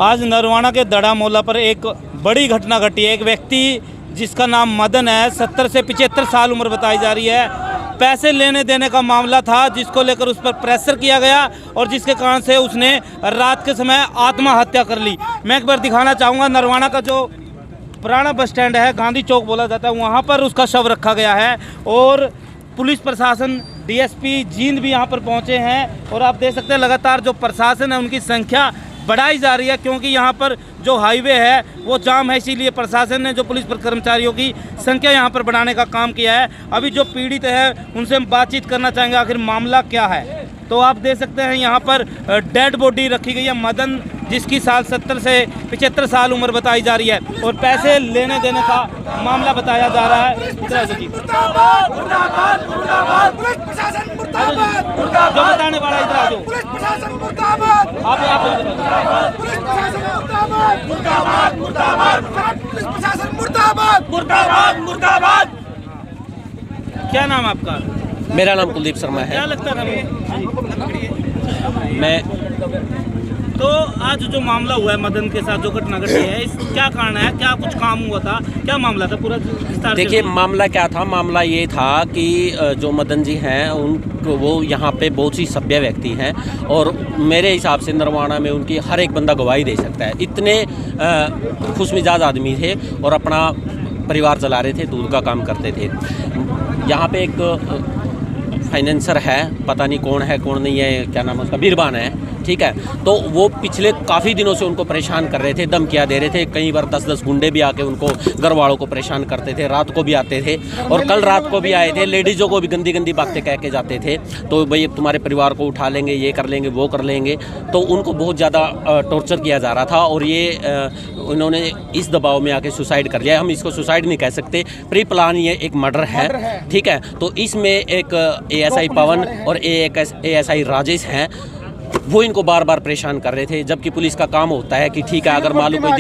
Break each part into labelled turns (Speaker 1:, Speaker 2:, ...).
Speaker 1: आज नरवाना के दड़ा मोहल्ला पर एक बड़ी घटना घटी है। एक व्यक्ति जिसका नाम मदन है, 70 से 75 साल उम्र बताई जा रही है, पैसे लेने देने का मामला था जिसको लेकर उस पर प्रेशर किया गया और जिसके कारण से उसने रात के समय आत्महत्या कर ली। मैं एक बार दिखाना चाहूँगा, नरवाना का जो पुराना बस स्टैंड है, गांधी चौक बोला जाता है, वहाँ पर उसका शव रखा गया है और पुलिस प्रशासन डीएसपी जींद भी यहाँ पर पहुँचे हैं। और आप देख सकते हैं लगातार जो प्रशासन है उनकी संख्या बढ़ाई जा रही है, क्योंकि यहाँ पर जो हाईवे है वो जाम है, इसीलिए प्रशासन ने जो पुलिस कर्मचारियों की संख्या यहाँ पर बढ़ाने का काम किया है। अभी जो पीड़ित है उनसे हम बातचीत करना चाहेंगे, आखिर मामला क्या है। तो आप देख सकते हैं यहाँ पर डेड बॉडी रखी गई है, मदन जिसकी 70 से 75 साल उम्र बताई जा रही है और पैसे लेने देने का मामला बताया जा रहा है। जो बताने वाला इधर आ जाओ। क्या नाम आपका?
Speaker 2: मेरा नाम कुलदीप शर्मा है।
Speaker 1: क्या लगता था
Speaker 2: मैं
Speaker 1: तो आज जो मामला हुआ है मदन के साथ, जो घटना घटी है, इस क्या कारण है, क्या कुछ काम हुआ था, क्या मामला था पूरा?
Speaker 2: देखिए मामला क्या था, मामला ये था कि जो मदन जी हैं उनको, वो यहाँ पे बहुत ही सभ्य व्यक्ति हैं और मेरे हिसाब से नरवाना में उनकी हर एक बंदा गवाही दे सकता है। इतने खुशमिजाज आदमी थे और अपना परिवार चला रहे थे, दूध का काम करते थे। यहाँ पे एक फाइनेंसर है, पता नहीं कौन है कौन नहीं है, क्या नाम है उसका, बीरबान है, ठीक है। तो वो पिछले काफ़ी दिनों से उनको परेशान कर रहे थे, धमकियाँ दे रहे थे। कई बार 10-10 गुंडे भी आके उनको, घर वालों को परेशान करते थे। रात को भी आते थे और कल रात को भी आए थे। लेडीज़ों को भी गंदी गंदी बातें कह के जाते थे, तो भाई तुम्हारे परिवार को उठा लेंगे, ये कर लेंगे, वो कर लेंगे। तो उनको बहुत ज़्यादा टॉर्चर किया जा रहा था और ये उन्होंने इस दबाव में आके सुसाइड कर लिया। हम इसको सुसाइड नहीं कह सकते, प्री प्लान ये एक मर्डर है, ठीक है। तो इसमें एक एएसआई पवन और एएसआई राजेश हैं, वो इनको बार बार परेशान कर रहे थे। जबकि पुलिस का काम होता है कि ठीक है, अगर मालूम कोई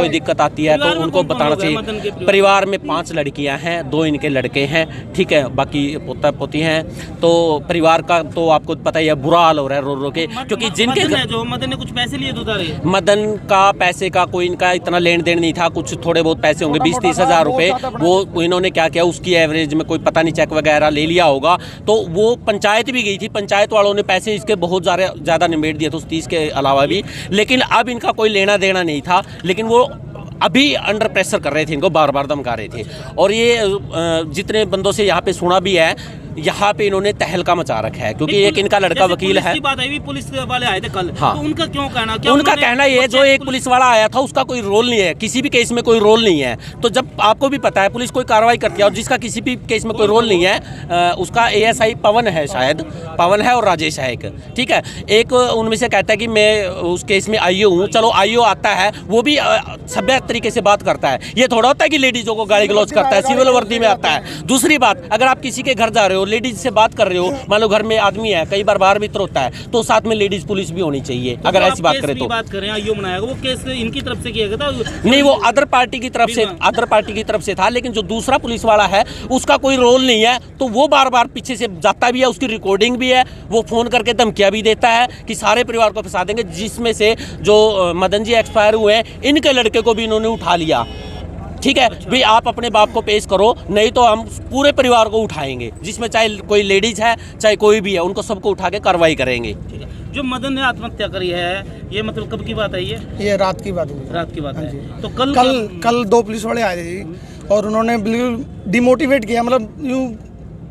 Speaker 2: दिक्कत आती है तो उनको बताना चाहिए। परिवार में 5 लड़कियां हैं, 2 इनके लड़के हैं, ठीक है, बाकी पोता पोती हैं। तो परिवार का तो आपको पता ही है, बुरा हाल हो रहा है रो रो के, क्योंकि जिनके
Speaker 1: जो मदन ने कुछ पैसे लिए तो
Speaker 2: मदन का पैसे का कोई इनका इतना लेन देन नहीं था। कुछ थोड़े बहुत पैसे होंगे, 20-30 हज़ार रुपये। वो इन्होंने क्या किया, उसकी एवरेज में कोई पता नहीं चेक वगैरह ले लिया होगा। तो वो पंचायत भी गई थी, पंचायत वालों ने पैसे इसके बहुत ज़्यादा निमेट दिया था, उस 30 के अलावा भी। लेकिन अब इनका कोई लेना देना नहीं था, लेकिन वो अभी अंडर प्रेशर कर रहे थे, इनको बार बार धमका रहे थे। और ये जितने बंदों से यहाँ पे सुना भी है, यहाँ पे इन्होंने तहलका मचा रखा है, क्योंकि एक इनका लड़का वकील है।
Speaker 1: बात आई, पुलिस वाले आए थे कल,
Speaker 2: हाँ।
Speaker 1: तो उनका क्यों कहना,
Speaker 2: उनका कहना ये, जो एक पुलिस वाला आया था उसका कोई रोल नहीं है, किसी भी केस में कोई रोल नहीं है। तो जब आपको भी पता है पुलिस कोई कार्रवाई करती है और जिसका किसी भी केस में कोई रोल नहीं है, उसका एएसआई पवन है, शायद पवन है और राजेश है एक, ठीक है। एक उनमें से कहता है कि मैं उस केस में आईओ हूँ। चलो आईओ आता है, वो भी सभ्य तरीके से बात करता है। ये थोड़ा होता है कि लेडीजों को गाली गलौज करता है, सिविल वर्दी में आता है। दूसरी बात, अगर आप किसी के घर जा रहे हो, लेडीज से बात कर रहे हो, मान लो घर में आदमी है, कई बार बाहर भीतर होता है, तो साथ में लेडीज पुलिस भी होनी चाहिए। तो अगर ऐसी बात करें तो
Speaker 1: बात करें, आईओ बनाएगा, वो केस इनकी तरफ से किया गया था?
Speaker 2: नहीं, वो अदर पार्टी की तरफ से था। लेकिन जो दूसरा पुलिस वाला है उसका कोई रोल नहीं है, तो वो बार बार पीछे से जाता भी है, उसकी रिकॉर्डिंग भी है। वो फोन करके धमकियां भी देता है कि सारे परिवार को फंसा देंगे। जिसमें से जो मदन जी एक्सपायर हुए हैं, इनके लड़के को भी इन्होंने उठा लिया, ठीक है। भाई आप अपने बाप को पेश करो, नहीं तो हम पूरे परिवार को उठाएंगे, जिसमें चाहे कोई लेडीज है चाहे कोई भी है, उनको सबको उठा के कार्रवाई करेंगे।
Speaker 1: जो मदन ने आत्महत्या करी है, ये मतलब कब की बात है? ये
Speaker 3: रात की बात है।
Speaker 1: रात की बात है। तो
Speaker 3: कल 2 पुलिस वाले आए थे और उन्होंने बिल्कुल डिमोटिवेट किया, मतलब यूँ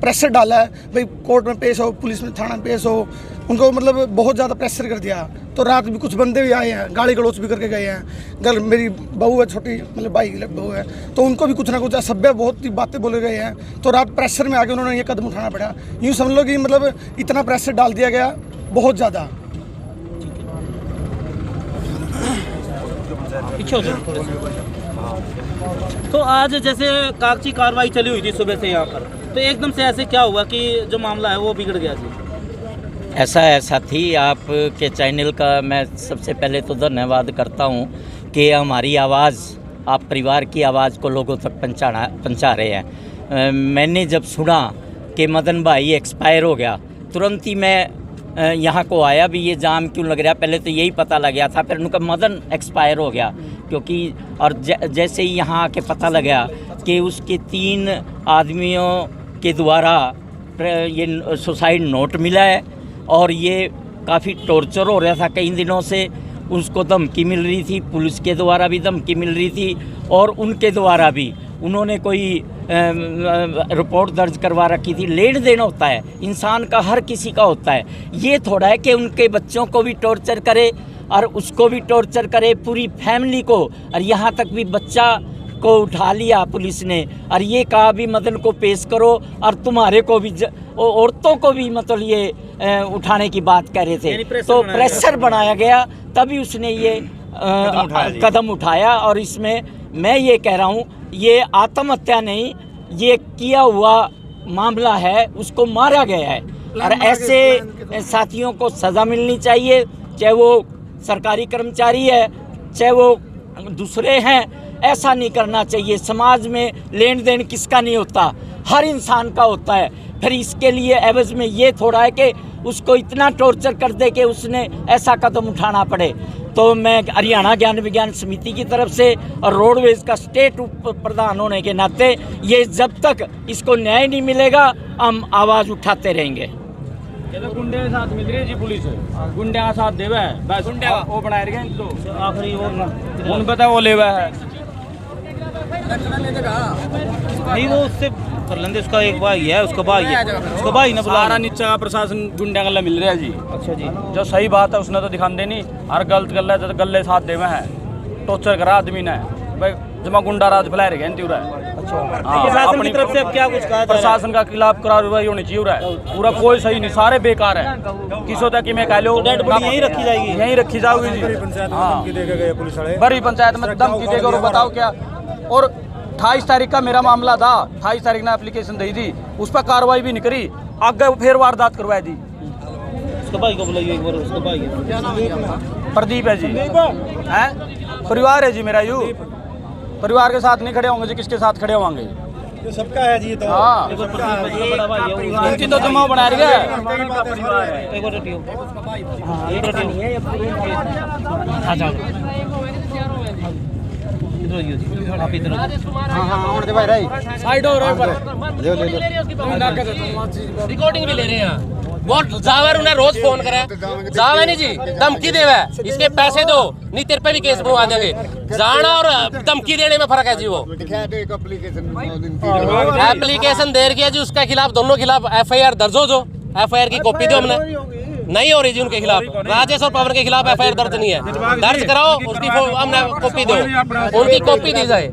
Speaker 3: प्रेशर डाला है, भाई कोर्ट में पेश हो, पुलिस में थाना में पेश हो। उनको मतलब बहुत ज़्यादा प्रेशर कर दिया। तो रात भी कुछ बंदे भी आए हैं, गाली गलौच भी करके गए हैं। घर मेरी बहू है, छोटी मतलब भाई की बहू है, तो उनको भी कुछ ना कुछ असभ्य बहुत ही बातें बोले गए हैं। तो रात प्रेशर में आके उन्होंने ये कदम उठाना पड़ा। यूँ समझ लो कि मतलब इतना प्रेशर डाल दिया गया, बहुत ज़्यादा।
Speaker 1: तो आज जैसे कागजी कार्रवाई चली हुई थी सुबह से यहाँ पर, तो एकदम से ऐसे क्या हुआ कि जो मामला है वो बिगड़ गया जी?
Speaker 4: ऐसा थी। आपके चैनल का मैं सबसे पहले तो धन्यवाद करता हूँ कि हमारी आवाज़, आप परिवार की आवाज़ को लोगों तक पहुँचा रहे हैं। मैंने जब सुना कि मदन भाई एक्सपायर हो गया, तुरंत ही मैं यहाँ को आया भी, ये जाम क्यों लग रहा, पहले तो यही पता लग गया था। फिर उनका मदन एक्सपायर हो गया क्योंकि, और जैसे ही यहाँ आके पता लगा कि उसके 3 आदमियों के द्वारा ये सुसाइड नोट मिला है और ये काफ़ी टॉर्चर हो रहा था कई दिनों से, उसको धमकी मिल रही थी, पुलिस के द्वारा भी धमकी मिल रही थी और उनके द्वारा भी उन्होंने कोई रिपोर्ट दर्ज करवा रखी थी। लेन देन होता है इंसान का, हर किसी का होता है। ये थोड़ा है कि उनके बच्चों को भी टॉर्चर करे और उसको भी टॉर्चर करे, पूरी फैमिली को, और यहाँ तक भी बच्चा को उठा लिया पुलिस ने और ये कहा भी मदन को पेश करो और तुम्हारे को भी, औरतों को भी मतलब ये उठाने की बात कर रहे थे। तो प्रेशर बनाया गया, तभी उसने ये कदम उठाया। और इसमें मैं ये कह रहा हूँ, ये आत्महत्या नहीं, ये किया हुआ मामला है, उसको मारा गया है। और ऐसे साथियों को सज़ा मिलनी चाहिए, चाहे वो सरकारी कर्मचारी है, चाहे वो दूसरे हैं। ऐसा नहीं करना चाहिए। समाज में लेन देन किसका नहीं होता, हर इंसान का होता है। फिर इसके लिए एवज में ये थोड़ा है कि उसको इतना टॉर्चर कर दे कि उसने ऐसा कदम उठाना पड़े। तो मैं हरियाणा ज्ञान विज्ञान समिति की तरफ से और रोडवेज का स्टेट उप प्रधान होने के नाते, ये जब तक इसको न्याय नहीं मिलेगा हम आवाज़ उठाते रहेंगे।
Speaker 5: गुंडे के साथ मिल रही है जी पुलिस, गुंडे का साथ देवा है बस, वो बनाए रखे हैं तो आखिरी वो उन पता वो लेवा है
Speaker 1: नहीं, वो उससे कर लेंगे, उसका एक भाई है, उसका भाई है, उसका भाई ना
Speaker 5: सारा नीचे का प्रशासन गुंडे गल्ला मिल रहा है जी।
Speaker 1: अच्छा जी,
Speaker 5: जो सही बात है उसने तो दिखाते नहीं, और गलत गल्ला है तो गल्ले साथ देवे है, टॉर्चर करा आदमी ने भाई, जमा गुंडा राज फैला रहे हैं तीव्र।
Speaker 1: प्रशासन की तरफ से अब क्या कुछ कहा?
Speaker 5: प्रशासन का खिलाफ कार्रवाई होनी चाहिए पूरा, कोई सही नहीं, सारे बेकार है। किस होता कि मैं कह लो
Speaker 1: डेड बॉडी यहीं रखी जाएगी,
Speaker 5: यहीं रखी जाओगी जी। बड़ी पंचायत में धमकी देगा और बताओ क्या। और 28 तारीख का मेरा मामला था, 28 तारीख ने एप्लीकेशन दी थी, उस पर कार्रवाई भी नहीं करी, आगे फिर वारदात करवाई दी।
Speaker 1: उसका भाई को बुलाइए एक बार, उसका भाई है
Speaker 5: प्रदीप है जी, हैं परिवार है जी मेरा, यू परिवार के साथ नहीं खड़े होंगे जी, किसके साथ खड़े होंगे?
Speaker 3: ये सबका है जी। तो
Speaker 5: हाँ,
Speaker 1: बड़ा भाई है,
Speaker 5: इनकी तो जमा बना रही है।
Speaker 1: एक बार रटियो, हाँ एक रटियो, आप इधर
Speaker 3: और दे भाई राई
Speaker 5: साइड हो रहा है,
Speaker 6: रिकॉर्डिंग भी ले रहे हैं। वो जावर उन्हें रोज फोन करा, जावे नहीं जी, धमकी देवे, इसके पैसे दो नहीं तेरे पे भी केस बनवा देंगे। जाना और धमकी देने में फर्क है जी। वो एप्लीकेशन दे रही है जी, उसके खिलाफ, दोनों खिलाफ FIR दर्ज हो। जो FIR की कॉपी दो, हमने नहीं हो रही जी उनके खिलाफ, राजेश और पवन के खिलाफ FIR दर्ज नहीं है, दर्ज कराओ, उसकी हमने कॉपी दो, उनकी कॉपी दी जाए,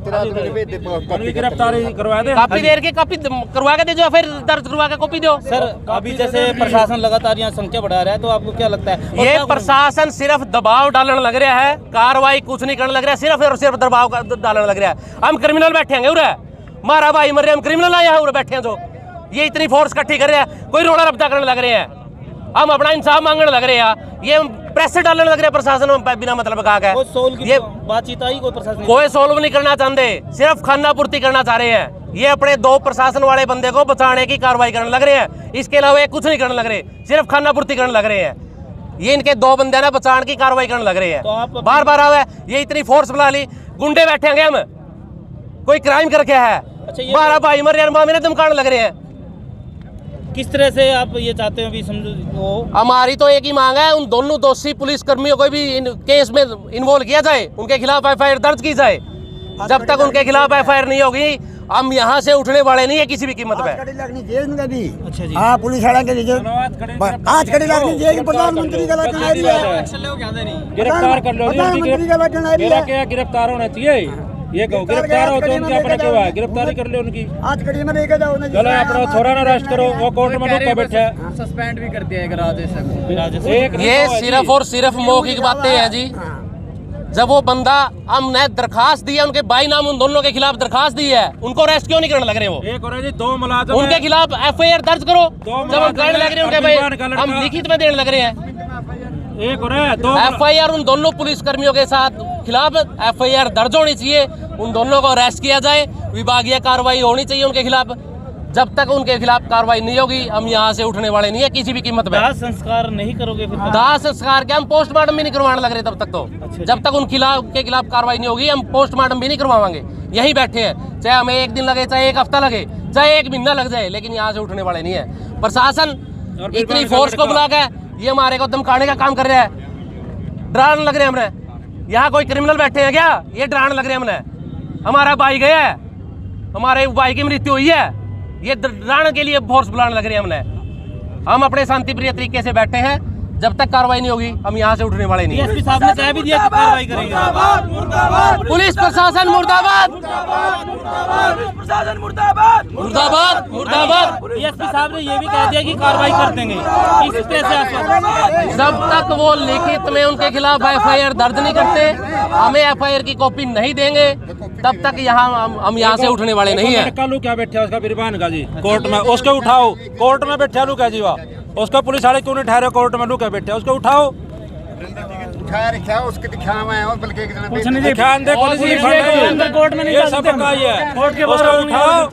Speaker 5: गिरफ्तारी करवा दे,
Speaker 6: कॉपी दे के कॉपी करवा के दे जो, फिर दर्ज करवा के कॉपी दो।
Speaker 1: सर अभी जैसे प्रशासन लगातार यहाँ संख्या बढ़ा रहा है, तो आपको क्या लगता है?
Speaker 6: ये प्रशासन सिर्फ दबाव डालने लग रहा है, कार्रवाई कुछ नहीं करने लग रहा है, सिर्फ और सिर्फ दबाव डालने लग रहा है। हम क्रिमिनल बैठे हैं उरे, मारा भाई मर रहे, हम क्रिमिनल आए हैं उरे बैठे हैं। जो ये इतनी फोर्स इकट्ठी कर रहे हैं, कोई रोड़ा रब्ता करने लग रहे हैं, हम अपना इंसाफ मांगने लग रहे हैं, ये प्रेशर डालने लग रहे हैं प्रशासन में बिना मतलब का है।
Speaker 1: ये बातचीत आई, कोई प्रशासन
Speaker 6: कोई सोल्व नहीं करना चाहते, सिर्फ खाना पूर्ति करना चाह रहे हैं। ये अपने 2 प्रशासन वाले बंदे को बचाने की कार्रवाई करने लग रहे हैं, इसके अलावा ये कुछ नहीं करने लग रहे, सिर्फ खाना पूर्ति करने लग रहे हैं। ये इनके 2 बंदे ना बचाने की कार्रवाई करने लग रहे हैं, बार बार आवे, ये इतनी फोर्स बुला ली, गुंडे बैठेंगे हम, कोई क्राइम करके है, 12 भाई मर रहे, मेरे धमकाने लग रहे हैं।
Speaker 1: किस तरह से आप ये चाहते हो भी समझो?
Speaker 6: हमारी तो एक ही मांग है, उन दोनों दोषी पुलिस कर्मियों को भी केस में इन्वॉल्व किया जाए, उनके खिलाफ FIR दर्ज की जाए। जब तक उनके खिलाफ FIR नहीं होगी, हम यहाँ से उठने वाले नहीं है किसी भी कीमत पे।
Speaker 1: अच्छा जी,
Speaker 3: हाँ पुलिस वाला के लीजिए आज खड़ी लगनी चाहिए, प्रधानमंत्री का लक्षण है,
Speaker 5: गिरफ्तार कर लो,
Speaker 3: प्रधानमंत्री का लक्षण है,
Speaker 5: क्या गिरफ्तार होना चाहिए, ये कहो गिरफ्तार हो तो उनकी अपना क्यों है, गिरफ्तारी कर लो उनकी,
Speaker 3: आज कड़ी में लेके जाओ ना।
Speaker 5: चलो अपना छोरा ना अरेस्ट करो, वो कोर्ट में रुका बैठा है,
Speaker 6: सस्पेंड भी कर दिया है राजेश।
Speaker 5: एक
Speaker 6: ये सिर्फ और सिर्फ मौखिक बातें हैं जी। जब वो बंदा, हमने दरखास्त दी है, उनके भाई नाम उन दोनों के खिलाफ दरखास्त दी है, उनको अरेस्ट क्यों नहीं करने लग रहे? वो
Speaker 5: एक और जी 2 मुलाजिम
Speaker 6: उनके खिलाफ FIR दर्ज करो, जब हम करने लग रहे हैं उनके भाई, हम लिखित में देने लग रहे हैं।
Speaker 5: एक और है 2
Speaker 6: FIR उन दोनों पुलिस कर्मियों के साथ खिलाफ FIR दर्ज होनी चाहिए, उन दोनों को अरेस्ट किया जाए, विभागीय कार्रवाई होनी चाहिए उनके खिलाफ। जब तक उनके खिलाफ कार्रवाई नहीं होगी हम यहाँ से उठने वाले नहीं है किसी भी कीमत पे।
Speaker 1: दाह संस्कार नहीं करोगे फिर?
Speaker 6: दाह संस्कार के हम पोस्टमार्टम भी नहीं करवाने लग रहे तब तक तो। जब तक उनके खिलाफ कार्रवाई नहीं होगी हम पोस्टमार्टम भी नहीं करवाएंगे। यहीं बैठे हैं, चाहे हमें 1 दिन लगे, चाहे 1 हफ्ता लगे, चाहे 1 महीना लग जाए, लेकिन यहाँ से उठने वाले नहीं है। प्रशासन इतनी फोर्स को बुला के ये हमारे को धमकाने का काम कर रहा है, डराने लग रहे हैं हमने। यहाँ कोई क्रिमिनल बैठे हैं क्या? ये डराने लग रहे हैं हमने। हमारा भाई गया है, हमारे भाई की मृत्यु हुई है, ये डराने के लिए फोर्स बुलाने लग रहे हैं हमने। हम अपने शांतिप्रिय तरीके से बैठे हैं, जब तक कार्रवाई नहीं होगी हम यहाँ से उठने वाले नहीं हैं।
Speaker 1: एसपी साहब ने कह भी दिया कि कार्रवाई करेंगे।
Speaker 6: पुलिस प्रशासन मुर्दाबाद, मुर्दाबाद, मुर्दाबाद।
Speaker 1: एसपी साहब ने ये भी कह दिया कि कार्रवाई कर देंगे। किस तरह से आश्वासन?
Speaker 6: जब तक वो लिखित में उनके खिलाफ FIR दर्ज नहीं करते, हमें FIR की कॉपी नहीं देंगे, तब तक यहाँ हम यहाँ से उठने वाले नहीं है।
Speaker 7: लड़का क्या बैठा उसका बिरबान का जी कोर्ट में, उसको उठाओ। कोर्ट में बैठा लू क्या जी वहाँ, उसका पुलिस वाले क्यों नहीं ठहरे कोर्ट में? लू क्या बैठे उसको उठाओ।
Speaker 8: उठाया रखा उसके दिखाया हुआ है और बल्कि एक जना
Speaker 7: ध्यान दे, पुलिस
Speaker 1: कोर्ट में नहीं
Speaker 7: ये सब का ही है, उसको उठाओ।